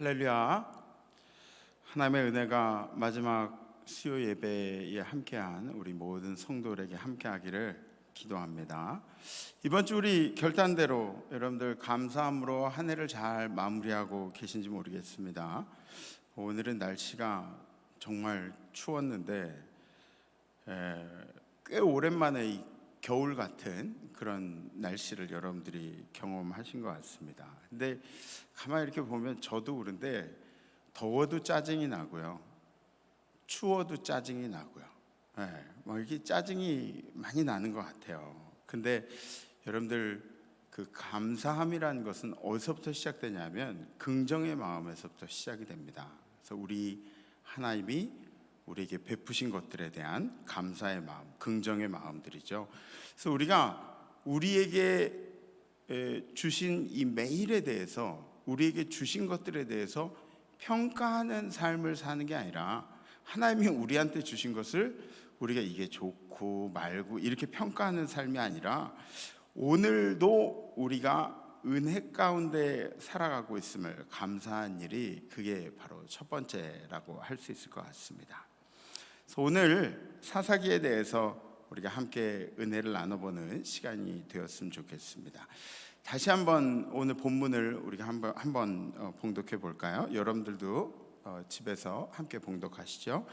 할렐루야. 하나님의 은혜가 마지막 수요 예배에 함께한 우리 모든 성도들에게 함께하기를 기도합니다. 이번 주 우리 결단대로 여러분들 감사함으로 한 해를 잘 마무리하고 계신지 모르겠습니다. 오늘은 날씨가 정말 추웠는데 꽤 오랜만에 이 겨울 같은 그런 날씨를 여러분들이 경험하신 것 같습니다. 근데 가만히 이렇게 보면 저도 그런데 더워도 짜증이 나고요, 추워도 짜증이 나고요. 이렇게 짜증이 많이 나는 것 같아요. 근데 여러분들 그 감사함이라는 것은 어디서부터 시작되냐면 긍정의 마음에서부터 시작이 됩니다. 그래서 우리 하나님이 우리에게 베푸신 것들에 대한 감사의 마음, 긍정의 마음들이죠. 그래서 우리가 우리에게 주신 이 매일에 대해서, 우리에게 주신 것들에 대해서 평가하는 삶을 사는 게 아니라 하나님이 우리한테 주신 것을 우리가 이게 좋고 말고 이렇게 평가하는 삶이 아니라 오늘도 우리가 은혜 가운데 살아가고 있음을 감사한 일이, 그게 바로 첫 번째라고 할 수 있을 것 같습니다. 그래서 오늘 사사기에 대해서 우리가 함께 은혜를 나눠보는 시간이 되었으면 좋겠습니다. 다시 한번 오늘 본문을 우리가 한번 봉독해 볼까요? 여러분들도 집에서 함께 봉독하시죠.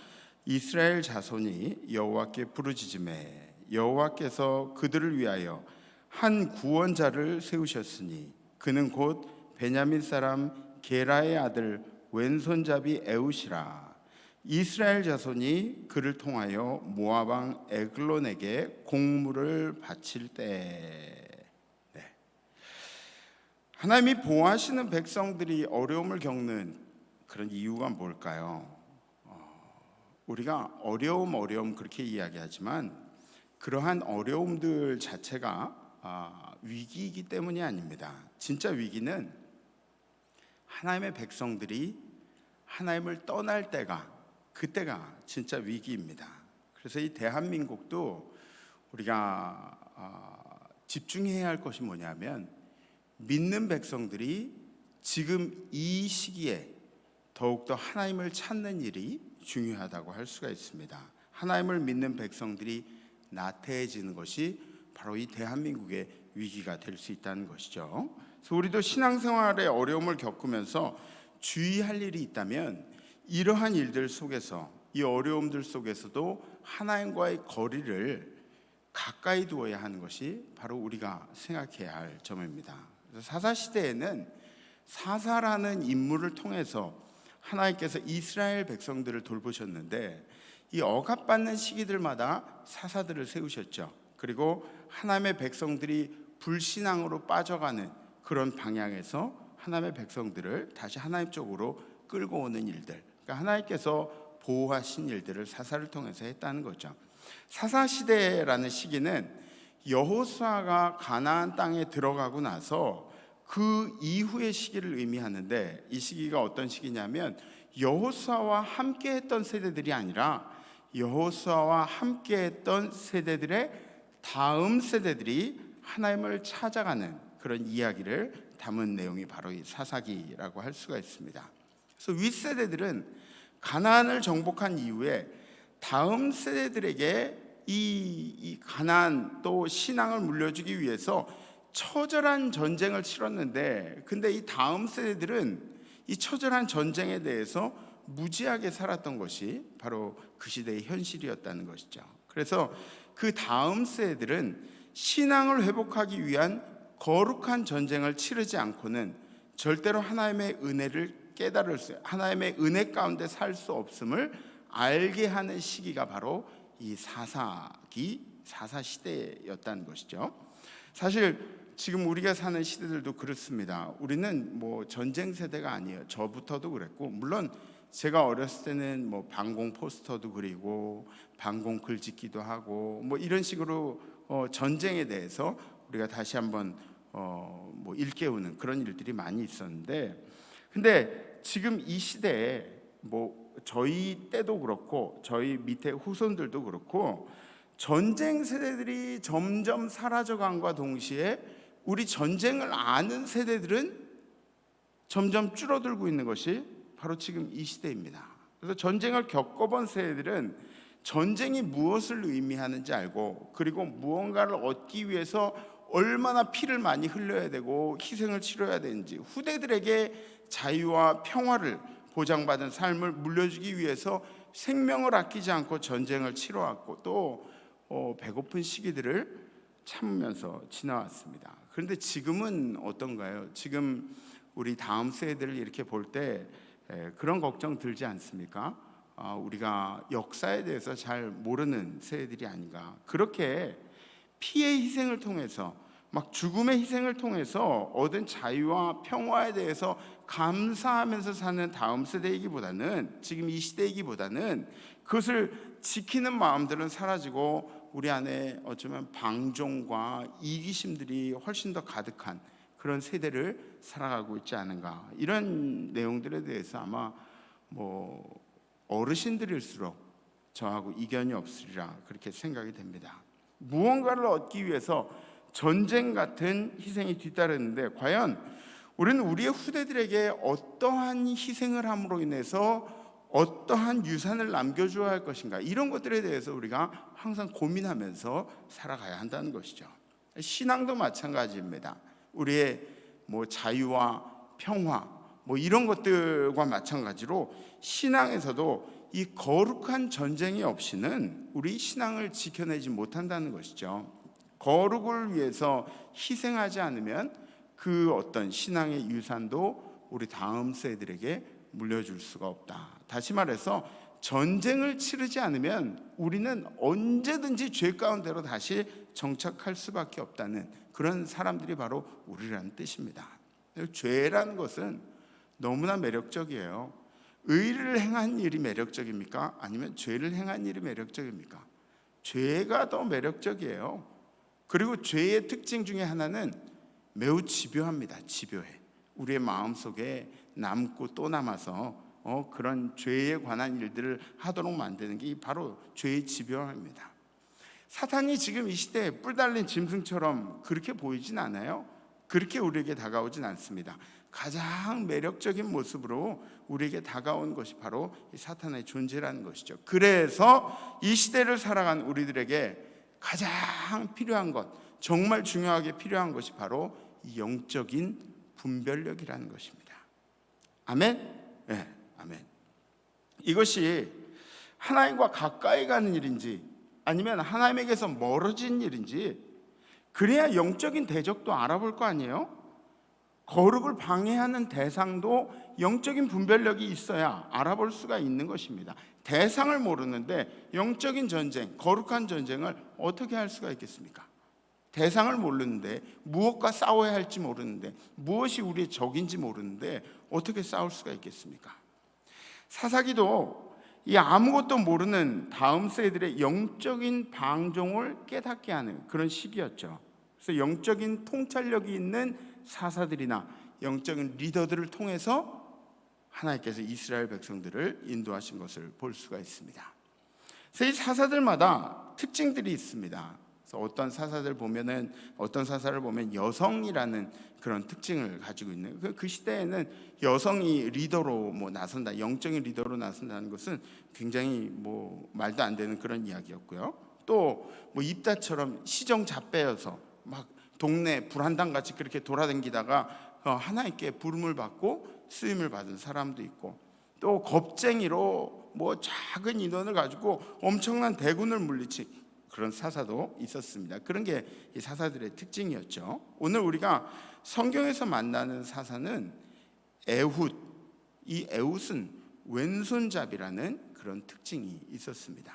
이스라엘 자손이 여호와께 부르짖음에 여호와께서 그들을 위하여 한 구원자를 세우셨으니 그는 곧 베냐민 사람 게라의 아들 왼손잡이 에웃이라. 이스라엘 자손이 그를 통하여 모압 왕 에글론에게 공물을 바칠 때. 하나님이 보호하시는 백성들이 어려움을 겪는 그런 이유가 뭘까요? 우리가 어려움 그렇게 이야기하지만 그러한 어려움들 자체가 위기이기 때문이 아닙니다. 진짜 위기는 하나님의 백성들이 하나님을 떠날 때가, 그때가 진짜 위기입니다. 그래서 이 대한민국도 우리가 집중해야 할 것이 뭐냐면, 믿는 백성들이 지금 이 시기에 더욱더 하나님을 찾는 일이 중요하다고 할 수가 있습니다. 하나님을 믿는 백성들이 나태해지는 것이 바로 이 대한민국의 위기가 될 수 있다는 것이죠. 그래서 우리도 신앙생활에 어려움을 겪으면서 주의할 일이 있다면 이러한 일들 속에서, 이 어려움들 속에서도 하나님과의 거리를 가까이 두어야 하는 것이 바로 우리가 생각해야 할 점입니다. 그래서 사사시대에는 사사라는 인물을 통해서 하나님께서 이스라엘 백성들을 돌보셨는데, 이 억압받는 시기들마다 사사들을 세우셨죠. 그리고 하나님의 백성들이 불신앙으로 빠져가는 그런 방향에서 하나님의 백성들을 다시 하나님 쪽으로 끌고 오는 일들, 그러니까 하나님께서 보호하신 일들을 사사를 통해서 했다는 거죠. 사사시대라는 시기는 여호수아가 가나안 땅에 들어가고 나서 그 이후의 시기를 의미하는데, 이 시기가 어떤 시기냐면 여호수아와 함께했던 세대들이 아니라 여호수아와 함께했던 세대들의 다음 세대들이 하나님을 찾아가는 그런 이야기를 담은 내용이 바로 이 사사기라고 할 수가 있습니다. 그래서 윗세대들은 가나안을 정복한 이후에 다음 세대들에게 이 가나안 또 신앙을 물려주기 위해서 처절한 전쟁을 치렀는데, 근데 이 다음 세대들은 이 처절한 전쟁에 대해서 무지하게 살았던 것이 바로 그 시대의 현실이었다는 것이죠. 그래서 그 다음 세대들은 신앙을 회복하기 위한 거룩한 전쟁을 치르지 않고는 절대로 하나님의 은혜를 깨달을 수, 하나님의 은혜 가운데 살 수 없음을 알게 하는 시기가 바로 이 사사기, 사사시대였다는 것이죠. 사실 지금 우리가 사는 시대들도 그렇습니다. 우리는 뭐 전쟁 세대가 아니에요. 저부터도 그랬고, 물론 제가 어렸을 때는 뭐 방공 포스터도 그리고 방공 글짓기도 하고 뭐 이런 식으로 전쟁에 대해서 우리가 다시 한번 뭐 일깨우는 그런 일들이 많이 있었는데, 근데 지금 이 시대에 뭐 저희 때도 그렇고 저희 밑에 후손들도 그렇고 전쟁 세대들이 점점 사라져간과 동시에 우리 전쟁을 아는 세대들은 점점 줄어들고 있는 것이 바로 지금 이 시대입니다. 그래서 전쟁을 겪어본 세대들은 전쟁이 무엇을 의미하는지 알고, 그리고 무언가를 얻기 위해서 얼마나 피를 많이 흘려야 되고 희생을 치러야 되는지, 후대들에게 자유와 평화를 보장받은 삶을 물려주기 위해서 생명을 아끼지 않고 전쟁을 치러왔고, 또 배고픈 시기들을 참으면서 지나왔습니다. 그런데 지금은 어떤가요? 지금 우리 다음 세대들을 이렇게 볼 때 그런 걱정 들지 않습니까? 우리가 역사에 대해서 잘 모르는 세대들이 아닌가. 그렇게 피의 희생을 통해서, 막 죽음의 희생을 통해서 얻은 자유와 평화에 대해서 감사하면서 사는 다음 세대이기보다는, 지금 이 시대이기보다는 그것을 지키는 마음들은 사라지고 우리 안에 어쩌면 방종과 이기심들이 훨씬 더 가득한 그런 세대를 살아가고 있지 않은가. 이런 내용들에 대해서 아마 어르신들일수록 저하고 이견이 없으리라 그렇게 생각이 됩니다. 무언가를 얻기 위해서 전쟁 같은 희생이 뒤따르는데, 과연 우리는 우리의 후대들에게 어떠한 희생을 함으로 인해서 어떠한 유산을 남겨줘야 할 것인가, 이런 것들에 대해서 우리가 항상 고민하면서 살아가야 한다는 것이죠. 신앙도 마찬가지입니다. 우리의 자유와 평화 이런 것들과 마찬가지로 신앙에서도 이 거룩한 전쟁이 없이는 우리 신앙을 지켜내지 못한다는 것이죠. 거룩을 위해서 희생하지 않으면 그 어떤 신앙의 유산도 우리 다음 세대들에게 물려줄 수가 없다. 다시 말해서 전쟁을 치르지 않으면 우리는 언제든지 죄 가운데로 다시 정착할 수밖에 없다는 그런 사람들이 바로 우리라는 뜻입니다. 죄라는 것은 너무나 매력적이에요. 의를 행한 일이 매력적입니까? 아니면 죄를 행한 일이 매력적입니까? 죄가 더 매력적이에요. 그리고 죄의 특징 중에 하나는 매우 집요합니다. 집요해. 우리의 마음속에 남고 또 남아서 그런 죄에 관한 일들을 하도록 만드는 게 바로 죄의 집요함입니다. 사탄이 지금 이 시대에 뿔 달린 짐승처럼 그렇게 보이진 않아요. 그렇게 우리에게 다가오진 않습니다. 가장 매력적인 모습으로 우리에게 다가온 것이 바로 이 사탄의 존재라는 것이죠. 그래서 이 시대를 살아간 우리들에게 가장 필요한 것, 정말 중요하게 필요한 것이 바로 이 영적인 분별력이라는 것입니다. 아멘? 네, 아멘. 이것이 하나님과 가까이 가는 일인지 아니면 하나님에게서 멀어진 일인지, 그래야 영적인 대적도 알아볼 거 아니에요? 거룩을 방해하는 대상도 영적인 분별력이 있어야 알아볼 수가 있는 것입니다. 대상을 모르는데 영적인 전쟁, 거룩한 전쟁을 어떻게 할 수가 있겠습니까? 대상을 모르는데, 무엇과 싸워야 할지 모르는데, 무엇이 우리의 적인지 모르는데 어떻게 싸울 수가 있겠습니까? 사사기도 이 아무것도 모르는 다음 세대들의 영적인 방종을 깨닫게 하는 그런 시기였죠. 그래서 영적인 통찰력이 있는 사사들이나 영적인 리더들을 통해서 하나님께서 이스라엘 백성들을 인도하신 것을 볼 수가 있습니다. 그래서 이 사사들마다 특징들이 있습니다. 그래서 어떤 사사를 보면 여성이라는 그런 특징을 가지고 있는, 그 시대에는 여성이 리더로 나선다, 영적인 리더로 나선다는 것은 굉장히 말도 안 되는 그런 이야기였고요. 또 입다처럼 시정잡배여서 막 동네 불한당 같이 그렇게 돌아다니다가 하나님께 부름을 받고 쓰임을 받은 사람도 있고, 또 겁쟁이로 작은 인원을 가지고 엄청난 대군을 물리친 그런 사사도 있었습니다. 그런 게 이 사사들의 특징이었죠. 오늘 우리가 성경에서 만나는 사사는 에훗, 이 에훗은 왼손잡이라는 그런 특징이 있었습니다.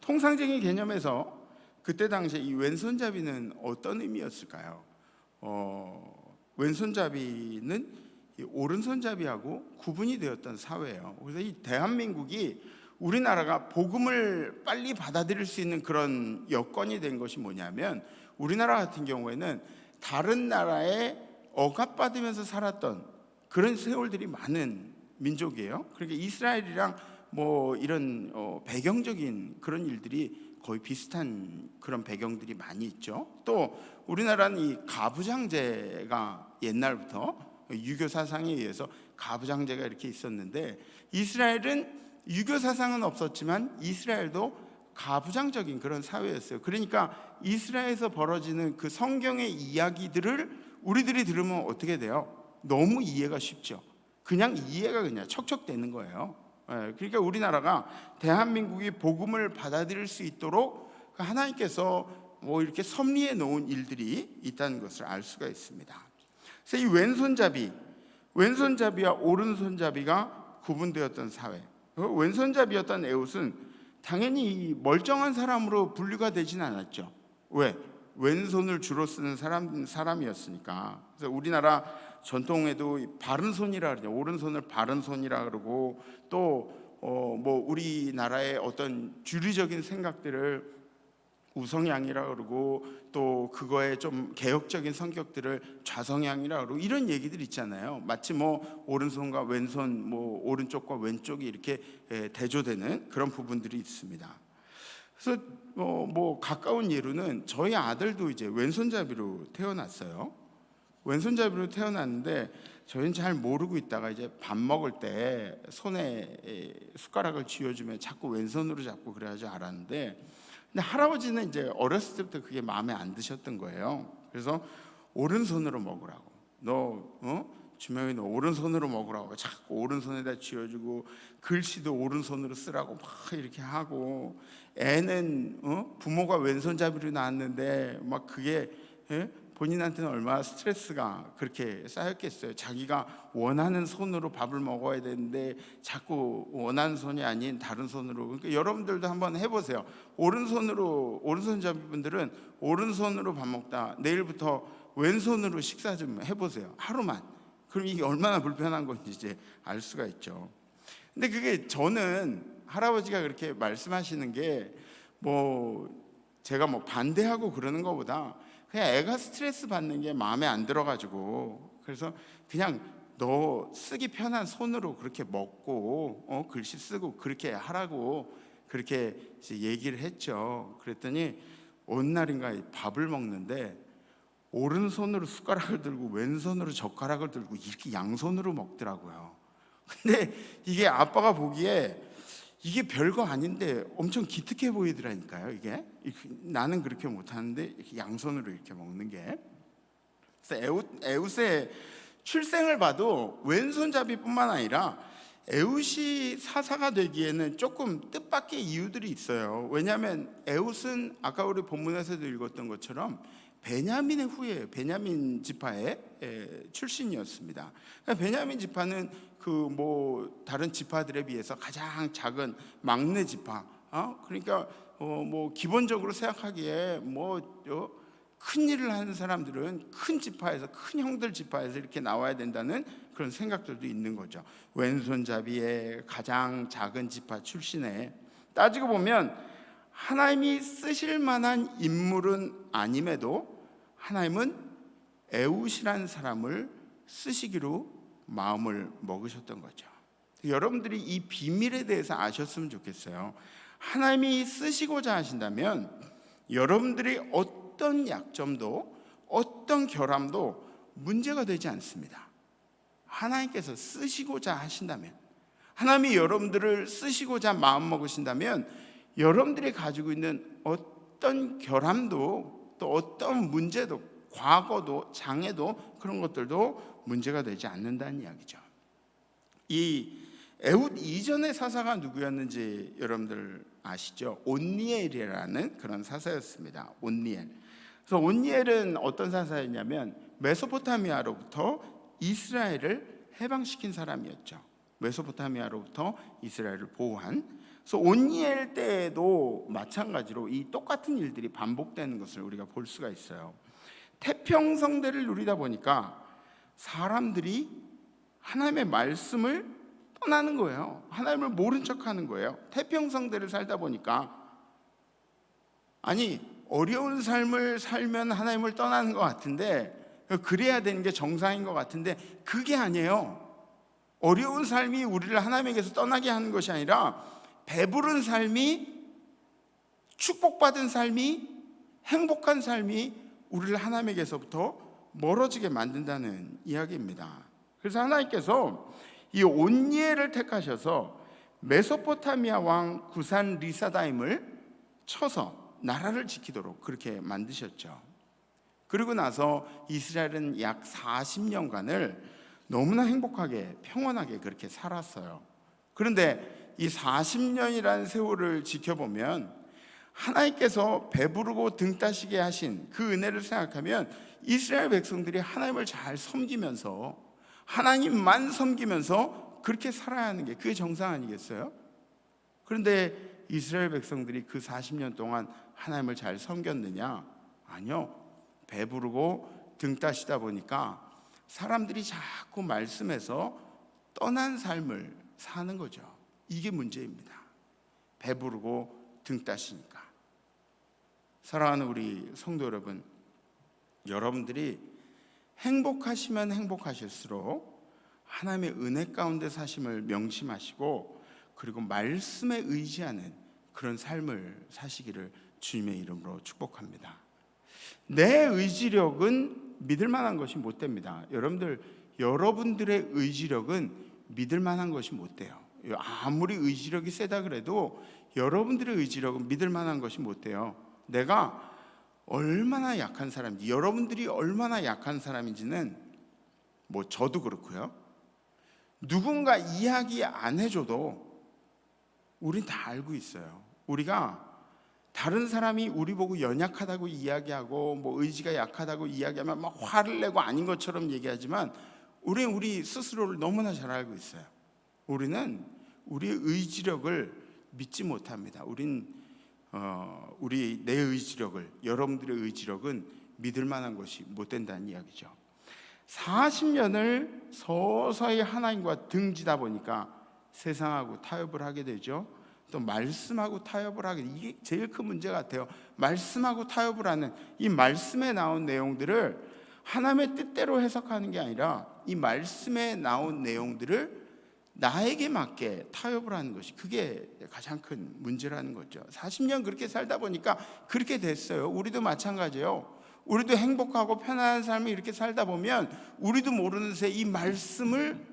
통상적인 개념에서 그때 당시에 이 왼손잡이는 어떤 의미였을까요? 왼손잡이는 이 오른손잡이하고 구분이 되었던 사회예요. 그래서 이 대한민국이, 우리나라가 복음을 빨리 받아들일 수 있는 그런 여건이 된 것이 뭐냐면, 우리나라 같은 경우에는 다른 나라에 억압받으면서 살았던 그런 세월들이 많은 민족이에요. 그러니까 이스라엘이랑 이런 배경적인 그런 일들이 거의 비슷한 그런 배경들이 많이 있죠. 또 우리나라는 이 가부장제가 옛날부터 유교 사상에 의해서 가부장제가 이렇게 있었는데, 이스라엘은 유교 사상은 없었지만 이스라엘도 가부장적인 그런 사회였어요. 그러니까 이스라엘에서 벌어지는 그 성경의 이야기들을 우리들이 들으면 어떻게 돼요? 너무 이해가 쉽죠. 그냥 이해가 그냥 척척되는 거예요. 그러니까 우리나라가, 대한민국이 복음을 받아들일 수 있도록 하나님께서 뭐 이렇게 섭리해 놓은 일들이 있다는 것을 알 수가 있습니다. 그래서 이 왼손잡이와 오른손잡이가 구분되었던 사회. 왼손잡이였던 에웃은 당연히 멀쩡한 사람으로 분류가 되진 않았죠. 왜? 왼손을 주로 쓰는 사람이었으니까. 그래서 우리나라 전통에도 바른 손이라 그러죠. 오른손을 바른 손이라 그러고, 또 뭐 우리나라의 어떤 주류적인 생각들을 우성향이라 그러고, 또 그거에 좀 개혁적인 성격들을 좌성향이라 그러고, 이런 얘기들 있잖아요. 마치 뭐 오른손과 왼손, 뭐 오른쪽과 왼쪽이 이렇게 대조되는 그런 부분들이 있습니다. 그래서 뭐 가까운 예로는 저희 아들도 이제 왼손잡이로 태어났어요. 왼손잡이로 태어났는데 저희는 잘 모르고 있다가 이제 밥 먹을 때 손에 숟가락을 쥐어주면 자꾸 왼손으로 잡고 그래야지 알았는데, 근데 할아버지는 이제 어렸을 때부터 그게 마음에 안 드셨던 거예요. 그래서 오른손으로 먹으라고, 주명이 너 오른손으로 먹으라고 자꾸 오른손에다 쥐어주고, 글씨도 오른손으로 쓰라고 막 이렇게 하고, 애는 부모가 왼손잡이로 낳았는데 막 그게 본인한테는 얼마나 스트레스가 그렇게 쌓였겠어요. 자기가 원하는 손으로 밥을 먹어야 되는데 자꾸 원하는 손이 아닌 다른 손으로. 그러니까 여러분들도 한번 해보세요. 오른손잡이분들은 오른손으로 밥 먹다 내일부터 왼손으로 식사 좀 해보세요. 하루만. 그럼 이게 얼마나 불편한 건지 이제 알 수가 있죠. 근데 그게, 저는 할아버지가 그렇게 말씀하시는 게 뭐 제가 뭐 반대하고 그러는 것보다 그냥 애가 스트레스 받는 게 마음에 안 들어가지고, 그래서 그냥 너 쓰기 편한 손으로 그렇게 먹고 글씨 쓰고 그렇게 하라고 그렇게 이제 얘기를 했죠. 그랬더니 어느 날인가 밥을 먹는데 오른손으로 숟가락을 들고 왼손으로 젓가락을 들고 이렇게 양손으로 먹더라고요. 근데 이게 아빠가 보기에 이게 별거 아닌데 엄청 기특해 보이더라니까요. 이게 나는 그렇게 못하는데 이렇게 양손으로 이렇게 먹는 게. 그래서 에웃의 출생을 봐도 왼손잡이뿐만 아니라 에웃이 사사가 되기에는 조금 뜻밖의 이유들이 있어요. 왜냐하면 에웃은 아까 우리 본문에서도 읽었던 것처럼 베냐민의 후예예요. 베냐민 지파의 출신이었습니다. 그러니까 베냐민 지파는 그 뭐 다른 지파들에 비해서 가장 작은 막내 지파. 그러니까 뭐 기본적으로 생각하기에 큰 일을 하는 사람들은 큰 지파에서, 큰 형들 지파에서 이렇게 나와야 된다는 그런 생각들도 있는 거죠. 왼손잡이의 가장 작은 지파 출신에, 따지고 보면 하나님이 쓰실 만한 인물은 아님에도 하나님은 에웃이라는 사람을 쓰시기로 마음을 먹으셨던 거죠. 여러분들이 이 비밀에 대해서 아셨으면 좋겠어요. 하나님이 쓰시고자 하신다면 여러분들이 어떤 약점도 어떤 결함도 문제가 되지 않습니다. 하나님께서 쓰시고자 하신다면, 하나님이 여러분들을 쓰시고자 마음 먹으신다면 여러분들이 가지고 있는 어떤 결함도, 또 어떤 문제도, 과거도, 장애도, 그런 것들도 문제가 되지 않는다는 이야기죠. 이 에웃 이전의 사사가 누구였는지 여러분들 아시죠? 온니엘이라는 그런 사사였습니다. 온니엘. 그래서 온니엘은 어떤 사사였냐면 메소포타미아로부터 이스라엘을 해방시킨 사람이었죠. 메소포타미아로부터 이스라엘을 보호한. 그래서 온니엘 때에도 마찬가지로 이 똑같은 일들이 반복되는 것을 우리가 볼 수가 있어요. 태평성대를 누리다 보니까 사람들이 하나님의 말씀을 떠나는 거예요. 하나님을 모른 척하는 거예요. 태평성대를 살다 보니까, 아니 어려운 삶을 살면 하나님을 떠나는 것 같은데, 그래야 되는 게 정상인 것 같은데 그게 아니에요. 어려운 삶이 우리를 하나님에게서 떠나게 하는 것이 아니라 배부른 삶이, 축복받은 삶이, 행복한 삶이 우리를 하나님에게서부터 멀어지게 만든다는 이야기입니다. 그래서 하나님께서 이 온니엘을 택하셔서 메소포타미아 왕 구산 리사다임을 쳐서 나라를 지키도록 그렇게 만드셨죠. 그리고 나서 이스라엘은 약 40년간을 너무나 행복하게 평온하게 그렇게 살았어요. 그런데 이 40년이라는 세월을 지켜보면 하나님께서 배부르고 등 따시게 하신 그 은혜를 생각하면 이스라엘 백성들이 하나님을 잘 섬기면서 하나님만 섬기면서 그렇게 살아야 하는 게 그게 정상 아니겠어요? 그런데 이스라엘 백성들이 그 40년 동안 하나님을 잘 섬겼느냐? 아니요. 배부르고 등 따시다 보니까 사람들이 자꾸 말씀에서 떠난 삶을 사는 거죠. 이게 문제입니다. 배부르고 등 따시니까. 사랑하는 우리 성도 여러분, 여러분들이 행복하시면 행복하실수록 하나님의 은혜 가운데 사심을 명심하시고 그리고 말씀에 의지하는 그런 삶을 사시기를 주님의 이름으로 축복합니다. 내 의지력은 믿을 만한 것이 못 됩니다. 여러분들의 의지력은 믿을 만한 것이 못 돼요. 아무리 의지력이 세다 그래도 여러분들의 의지력은 믿을 만한 것이 못 돼요. 내가 얼마나 약한 사람인지, 여러분들이 얼마나 약한 사람인지는 뭐 저도 그렇고요. 누군가 이야기 안 해줘도 우린 다 알고 있어요. 우리가 다른 사람이 우리 보고 연약하다고 이야기하고 뭐 의지가 약하다고 이야기하면 막 화를 내고 아닌 것처럼 얘기하지만 우리는 우리 스스로를 너무나 잘 알고 있어요. 우리는 우리의 의지력을 믿지 못합니다. 내 의지력을, 여러분들의 의지력은 믿을 만한 것이 못 된다는 이야기죠. 40년을 서서히 하나님과 등지다 보니까 세상하고 타협을 하게 되죠. 또 말씀하고 타협을 하게 돼. 이게 제일 큰 문제 같아요. 말씀하고 타협을 하는 이 말씀에 나온 내용들을 하나님의 뜻대로 해석하는 게 아니라 이 말씀에 나온 내용들을 나에게 맞게 타협을 하는 것이 그게 가장 큰 문제라는 거죠. 40년 그렇게 살다 보니까 그렇게 됐어요. 우리도 마찬가지예요. 우리도 행복하고 편안한 삶을 이렇게 살다 보면 우리도 모르는 새 이 말씀을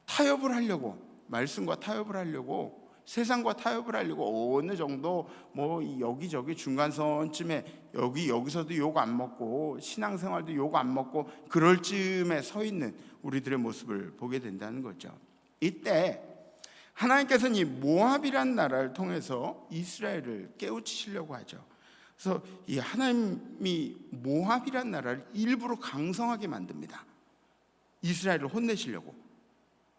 타협을 하려고, 말씀과 타협을 하려고, 세상과 타협을 하려고 어느 정도 뭐 여기저기 중간선쯤에 여기서도 욕 안 먹고 신앙생활도 욕 안 먹고 그럴 쯤에 서 있는 우리들의 모습을 보게 된다는 거죠. 이때 하나님께서는 이 모압이라는 나라를 통해서 이스라엘을 깨우치시려고 하죠. 그래서 이 하나님이 모압이라는 나라를 일부러 강성하게 만듭니다. 이스라엘을 혼내시려고.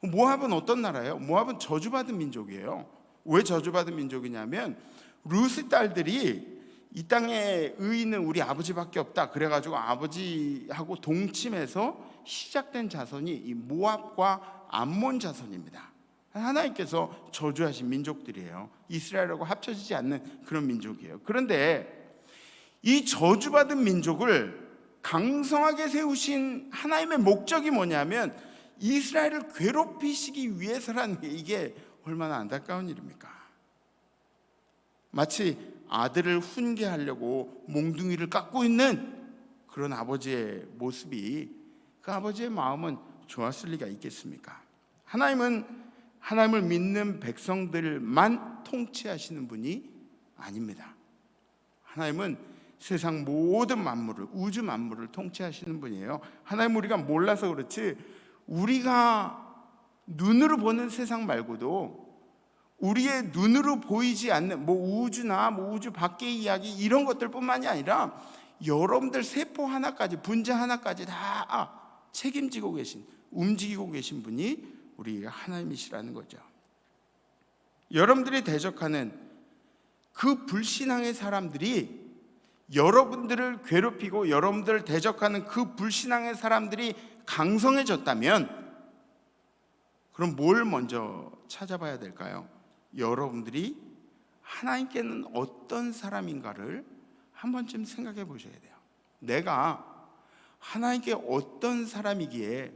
모압은 어떤 나라예요? 모압은 저주받은 민족이에요. 왜 저주받은 민족이냐면 룻의 딸들이 이 땅에 의인은 우리 아버지밖에 없다 그래가지고 아버지하고 동침해서 시작된 자손이 이 모압과 암몬 자손입니다. 하나님께서 저주하신 민족들이에요. 이스라엘하고 합쳐지지 않는 그런 민족이에요. 그런데 이 저주받은 민족을 강성하게 세우신 하나님의 목적이 뭐냐면 이스라엘을 괴롭히시기 위해서라는 게 이게 얼마나 안타까운 일입니까? 마치 아들을 훈계하려고 몽둥이를 깎고 있는 그런 아버지의 모습이 그 아버지의 마음은 좋았을 리가 있겠습니까? 하나님을 믿는 백성들만 통치하시는 분이 아닙니다. 하나님은 세상 모든 만물을, 우주 만물을 통치하시는 분이에요. 하나님 우리가 몰라서 그렇지 우리가 눈으로 보는 세상 말고도 우리의 눈으로 보이지 않는 뭐 우주나 뭐 우주 밖의 이야기 이런 것들뿐만이 아니라 여러분들 세포 하나까지 분자 하나까지 다 책임지고 계신, 움직이고 계신 분이 우리 하나님이시라는 거죠. 여러분들이 대적하는 그 불신앙의 사람들이 여러분들을 괴롭히고 여러분들을 대적하는 그 불신앙의 사람들이 강성해졌다면 그럼 뭘 먼저 찾아봐야 될까요? 여러분들이 하나님께는 어떤 사람인가를 한 번쯤 생각해 보셔야 돼요. 내가 하나님께 어떤 사람이기에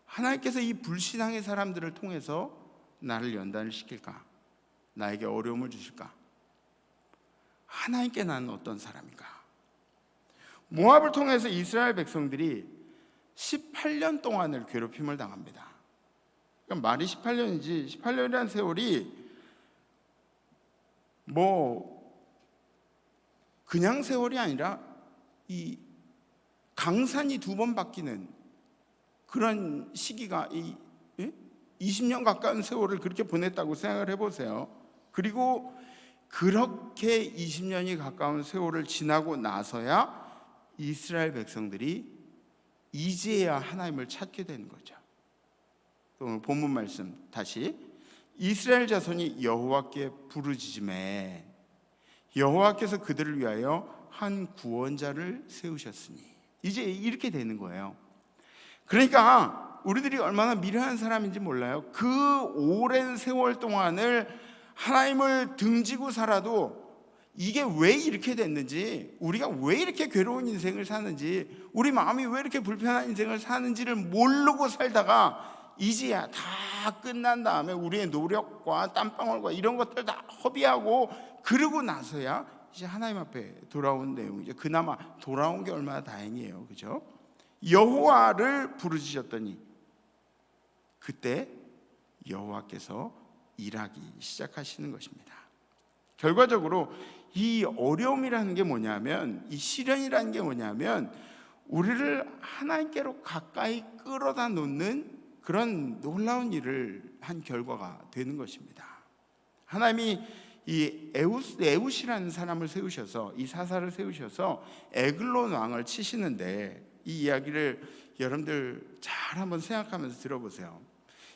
하나님께서 이 불신앙의 사람들을 통해서 나를 연단을 시킬까? 나에게 어려움을 주실까? 하나님께 나는 어떤 사람인가? 모압을 통해서 이스라엘 백성들이 18년 동안을 괴롭힘을 당합니다. 그러니까 말이 18년이지 18년이라는 세월이 그냥 세월이 아니라 이 강산이 2번 바뀌는 그런 시기가 20년 가까운 세월을 그렇게 보냈다고 생각을 해보세요. 그리고 그렇게 20년이 가까운 세월을 지나고 나서야 이스라엘 백성들이 이제야 하나님을 찾게 되는 거죠. 오늘 본문 말씀 다시, 이스라엘 자손이 여호와께 부르짖음에 여호와께서 그들을 위하여 한 구원자를 세우셨으니, 이제 이렇게 되는 거예요. 그러니까 우리들이 얼마나 미련한 사람인지 몰라요. 그 오랜 세월 동안을 하나님을 등지고 살아도 이게 왜 이렇게 됐는지, 우리가 왜 이렇게 괴로운 인생을 사는지, 우리 마음이 왜 이렇게 불편한 인생을 사는지를 모르고 살다가 이제야 다 끝난 다음에 우리의 노력과 땀방울과 이런 것들 다 허비하고 그러고 나서야 이제 하나님 앞에 돌아온 내용이죠. 그나마 돌아온 게 얼마나 다행이에요, 그죠? 여호와를 부르짖었더니 그때 여호와께서 일하기 시작하시는 것입니다. 결과적으로 이 어려움이라는 게 뭐냐면, 이 시련이라는 게 뭐냐면 우리를 하나님께로 가까이 끌어다 놓는 그런 놀라운 일을 한 결과가 되는 것입니다. 하나님이 이 에웃이라는 사람을 세우셔서, 이 사사를 세우셔서 에글론 왕을 치시는데, 이 이야기를 여러분들 잘 한번 생각하면서 들어보세요.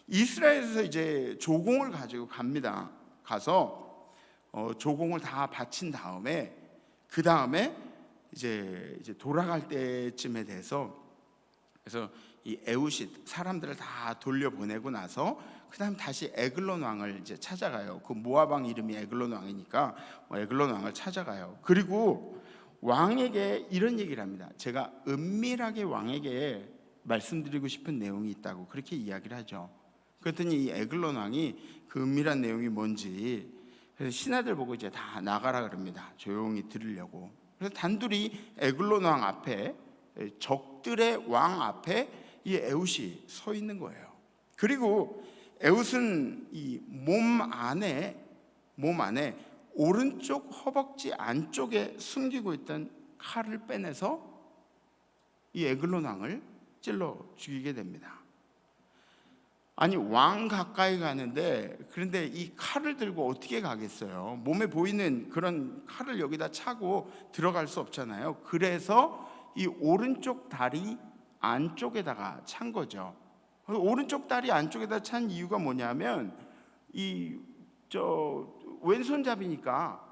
이스라엘에서 이제 조공을 가지고 갑니다. 가서 조공을 다 바친 다음에 그 다음에 이제 돌아갈 때쯤에 돼서, 그래서 이 에웃이 사람들을 다 돌려보내고 나서 그 다음 다시 에글론 왕을 이제 찾아가요. 그 모압 왕 이름이 에글론 왕이니까 에글론 왕을 찾아가요. 그리고 왕에게 이런 얘기를 합니다. 제가 은밀하게 왕에게 말씀드리고 싶은 내용이 있다고 그렇게 이야기를 하죠. 그랬더니 이 에글론 왕이 그 은밀한 내용이 뭔지, 그래서 신하들 보고 이제 다 나가라 그럽니다. 조용히 들으려고. 그래서 단둘이 에글론 왕 앞에, 적들의 왕 앞에 이 에웃이 서 있는 거예요. 그리고 에웃은 이 몸 안에 오른쪽 허벅지 안쪽에 숨기고 있던 칼을 빼내서 이 에글론 왕을 찔러 죽이게 됩니다. 아니, 왕 가까이 가는데, 그런데 이 칼을 들고 어떻게 가겠어요? 몸에 보이는 그런 칼을 여기다 차고 들어갈 수 없잖아요. 그래서 이 오른쪽 다리 안쪽에다가 찬 거죠. 오른쪽 다리 안쪽에다 찬 이유가 뭐냐면, 왼손잡이니까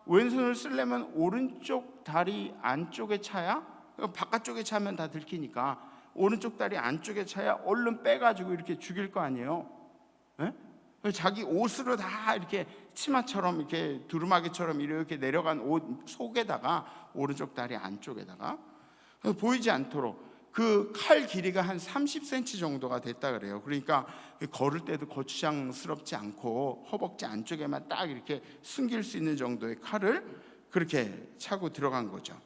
왼손을 쓰려면 오른쪽 다리 안쪽에 차야, 바깥쪽에 차면 다 들키니까 오른쪽 다리 안쪽에 차야 얼른 빼가지고 이렇게 죽일 거 아니에요. 네? 자기 옷으로 다 이렇게 치마처럼 이렇게 두루마기처럼 이렇게 내려간 옷 속에다가 오른쪽 다리 안쪽에다가 보이지 않도록, 그 칼 길이가 한 30cm 정도가 됐다 그래요. 그러니까 걸을 때도 거추장스럽지 않고 허벅지 안쪽에만 딱 이렇게 숨길 수 있는 정도의 칼을 그렇게 차고 들어간 거죠.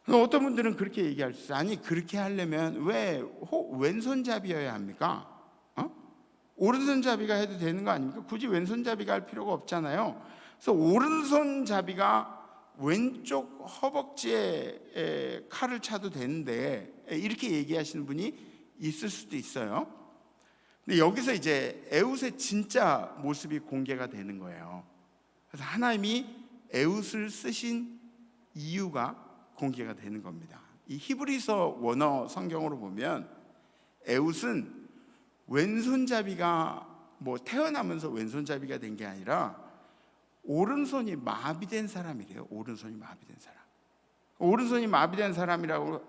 어떤 분들은 그렇게 얘기할 수 있어요. 아니, 그렇게 하려면 왜 왼손잡이여야 합니까? 오른손잡이가 해도 되는 거 아닙니까? 굳이 왼손잡이가 할 필요가 없잖아요. 그래서 오른손잡이가 왼쪽 허벅지에 칼을 차도 되는데, 이렇게 얘기하시는 분이 있을 수도 있어요. 근데 여기서 이제 에웃의 진짜 모습이 공개가 되는 거예요. 그래서 하나님이 에웃을 쓰신 이유가 공개가 되는 겁니다. 이 히브리서 원어 성경으로 보면 에웃은 왼손잡이가 태어나면서 왼손잡이가 된 게 아니라 오른손이 마비된 사람이래요. 오른손이 마비된 사람. 오른손이 마비된 사람이라고,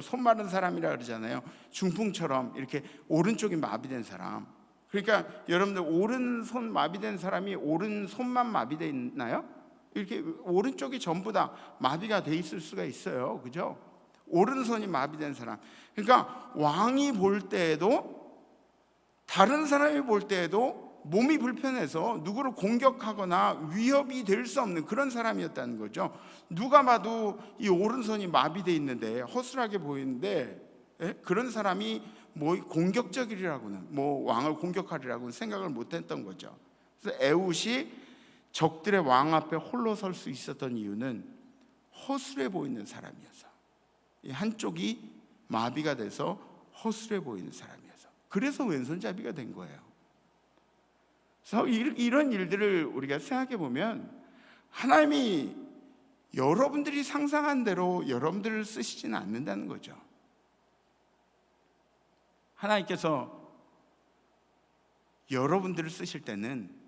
손 마른 사람이라 그러잖아요. 중풍처럼 이렇게 오른쪽이 마비된 사람. 그러니까 여러분들 오른손 마비된 사람이 오른손만 마비돼 있나요? 이렇게 오른쪽이 전부 다 마비가 돼 있을 수가 있어요. 그죠? 오른손이 마비된 사람. 그러니까 왕이 볼 때에도, 다른 사람이 볼 때에도 몸이 불편해서 누구를 공격하거나 위협이 될 수 없는 그런 사람이었다는 거죠. 누가 봐도 이 오른손이 마비돼 있는데 허술하게 보이는데 그런 사람이 뭐 공격적이라고는 뭐 왕을 공격하리라고는 생각을 못했던 거죠. 그래서 에훗이 적들의 왕 앞에 홀로 설 수 있었던 이유는 허술해 보이는 사람이어서, 이 한쪽이 마비가 돼서 허술해 보이는 사람이어서, 그래서 왼손잡이가 된 거예요. 그래서 이런 일들을 우리가 생각해 보면 하나님이 여러분들이 상상한 대로 여러분들을 쓰시지는 않는다는 거죠. 하나님께서 여러분들을 쓰실 때는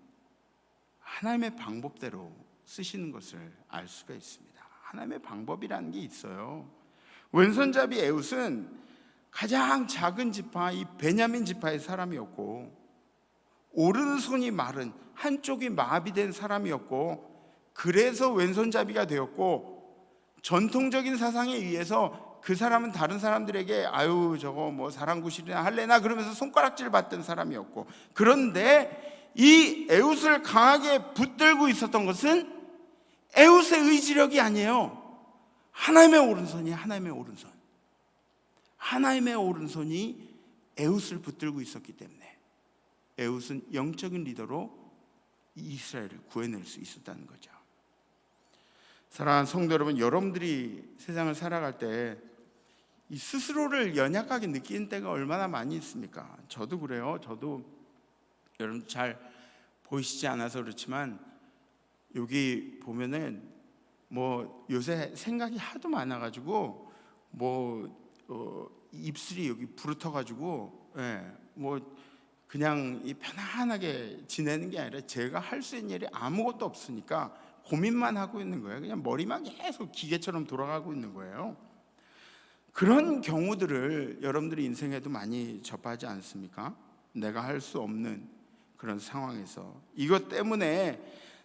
하나님의 방법대로 쓰시는 것을 알 수가 있습니다. 하나님의 방법이라는 게 있어요. 왼손잡이 에훗은 가장 작은 지파, 이 베냐민 지파의 사람이었고, 오른손이 마른, 한쪽이 마비된 사람이었고, 그래서 왼손잡이가 되었고, 전통적인 사상에 의해서 그 사람은 다른 사람들에게 아유 저거 뭐 사랑구실이나 할래나 그러면서 손가락질 받던 사람이었고, 그런데 이 에훗을 강하게 붙들고 있었던 것은 에훗의 의지력이 아니에요. 하나님의 오른손이 하나님의 오른손이 에훗을 붙들고 있었기 때문에 에훗은 영적인 리더로 이스라엘을 구해낼 수 있었다는 거죠. 사랑하는 성도 여러분, 여러분들이 세상을 살아갈 때 이 스스로를 연약하게 느끼는 때가 얼마나 많이 있습니까? 저도 그래요. 저도 여러분 잘 보이시지 않아서 그렇지만 여기 보면은 뭐 요새 생각이 하도 많아가지고 입술이 여기 부르터가지고 뭐 그냥 편안하게 지내는 게 아니라 제가 할 수 있는 일이 아무것도 없으니까 고민만 하고 있는 거예요. 그냥 머리만 계속 기계처럼 돌아가고 있는 거예요. 그런 경우들을 여러분들이 인생에도 많이 접하지 않습니까? 내가 할 수 없는 그런 상황에서 이것 때문에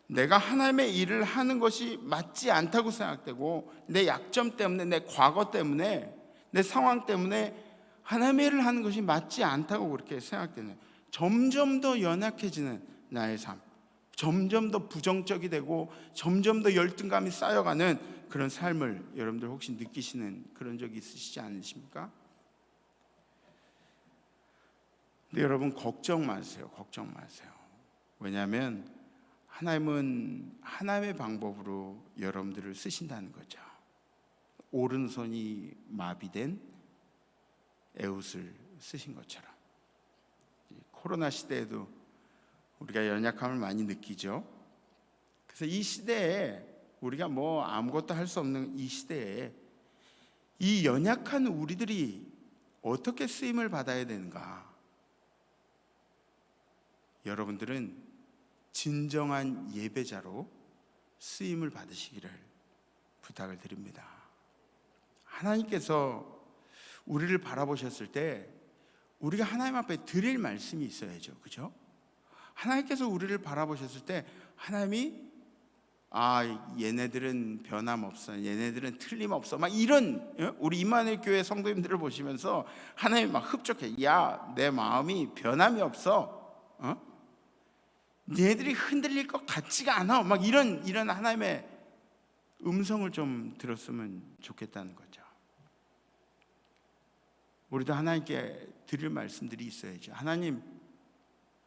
내가 하나님의 일을 하는 것이 맞지 않다고 생각되고, 내 약점 때문에, 내 과거 때문에, 내 상황 때문에 하나님의 일을 하는 것이 맞지 않다고 그렇게 생각되는, 점점 더 연약해지는 나의 삶, 점점 더 부정적이 되고 점점 더 열등감이 쌓여가는 그런 삶을 여러분들 혹시 느끼시는 그런 적이 있으시지 않으십니까? 근데 여러분 걱정 마세요. 왜냐하면 하나님은 하나님의 방법으로 여러분들을 쓰신다는 거죠. 오른손이 마비된 에훗을 쓰신 것처럼. 코로나 시대에도 우리가 연약함을 많이 느끼죠. 그래서 이 시대에 우리가 뭐 아무것도 할 수 없는 이 시대에 이 연약한 우리들이 어떻게 쓰임을 받아야 되는가? 여러분들은 진정한 예배자로 쓰임을 받으시기를 부탁을 드립니다. 하나님께서 우리를 바라보셨을 때 우리가 하나님 앞에 드릴 말씀이 있어야죠. 그죠? 하나님께서 우리를 바라보셨을 때 하나님이 얘네들은 변함없어, 얘네들은 틀림없어, 막 이런, 우리 임마누엘 교회 성도님들을 보시면서 하나님이 막 흡족해. 야, 내 마음이 변함이 없어, 얘네들이 흔들릴 것 같지가 않아, 막 이런 하나님의 음성을 좀 들었으면 좋겠다는 거죠. 우리도 하나님께 드릴 말씀들이 있어야죠. 하나님,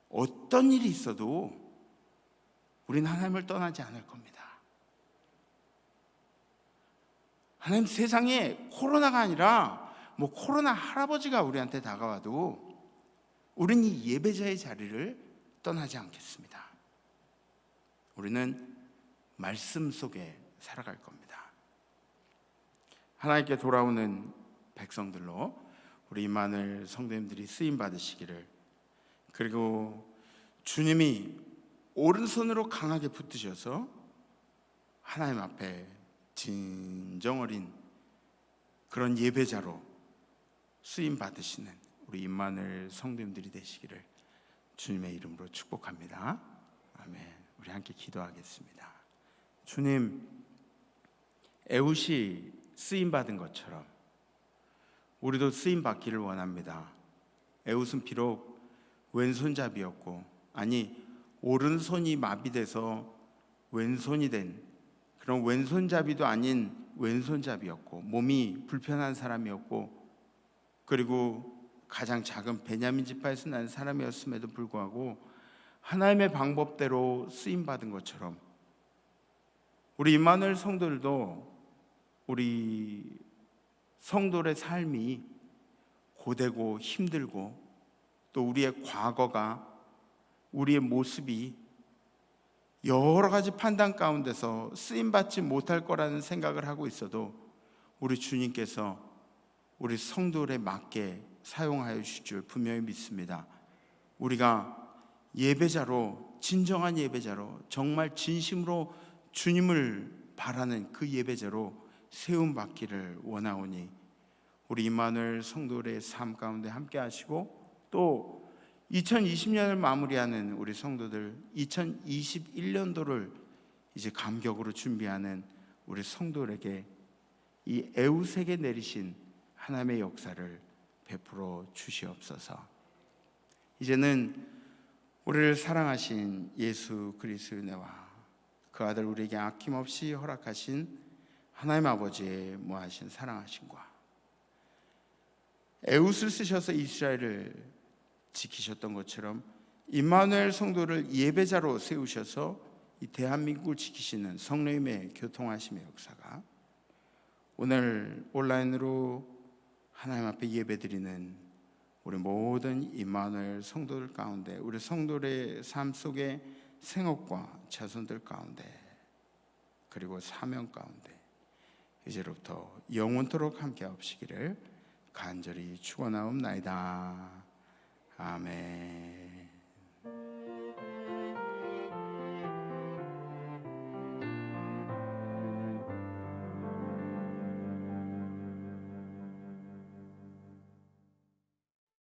어떤 일이 있어도 우리는 하나님을 떠나지 않을 겁니다. 하나님, 세상에 코로나가 아니라 뭐 코로나 할아버지가 우리한테 다가와도 우리는 이 예배자의 자리를 떠나지 않겠습니다. 우리는 말씀 속에 살아갈 겁니다. 하나님께 돌아오는 백성들로 우리 임마누엘 성도님들이 쓰임 받으시기를, 그리고 주님이 오른손으로 강하게 붙드셔서 하나님 앞에 진정 어린 그런 예배자로 쓰임 받으시는 우리 임마누엘 성도님들이 되시기를 주님의 이름으로 축복합니다. 아멘. 우리 함께 기도하겠습니다. 주님, 에훗이 쓰임 받은 것처럼 우리도 쓰임 받기를 원합니다. 에훗은 비록 왼손잡이였고 아니 오른손이 마비돼서 왼손이 된 그런 왼손잡이도 아닌 왼손잡이였고 몸이 불편한 사람이었고 그리고 가장 작은 베냐민 지파에서 난 사람이었음에도 불구하고 하나님의 방법대로 쓰임 받은 것처럼 우리 임마누엘 성도들도 우리 성도의 삶이 고되고 힘들고 또 우리의 과거가 우리의 모습이 여러 가지 판단 가운데서 쓰임받지 못할 거라는 생각을 하고 있어도 우리 주님께서 우리 성도들에 맞게 사용하여 주실 줄 분명히 믿습니다. 우리가 예배자로, 진정한 예배자로, 정말 진심으로 주님을 바라는 그 예배자로 세움받기를 원하오니 우리 임마누엘 성도들의 삶 가운데 함께 하시고 또 2020년을 마무리하는 우리 성도들, 2021년도를 이제 감격으로 준비하는 우리 성도들에게 이 에웃에게 내리신 하나님의 역사를 베풀어 주시옵소서. 이제는 우리를 사랑하신 예수 그리스도의 은혜와 그 아들 우리에게 아낌없이 허락하신 하나님 아버지의 무하신 사랑하심과 에웃을 쓰셔서 이스라엘을 지키셨던 것처럼 임마누엘 성도를 예배자로 세우셔서 이 대한민국을 지키시는 성령님의 교통하심의 역사가 오늘 온라인으로 하나님 앞에 예배드리는 우리 모든 임마누엘 성도들 가운데 우리 성도들의 삶 속에 생업과 자손들 가운데 그리고 사명 가운데 이제로부터 영원토록 함께 하옵시기를 간절히 축원하옵나이다. 아멘.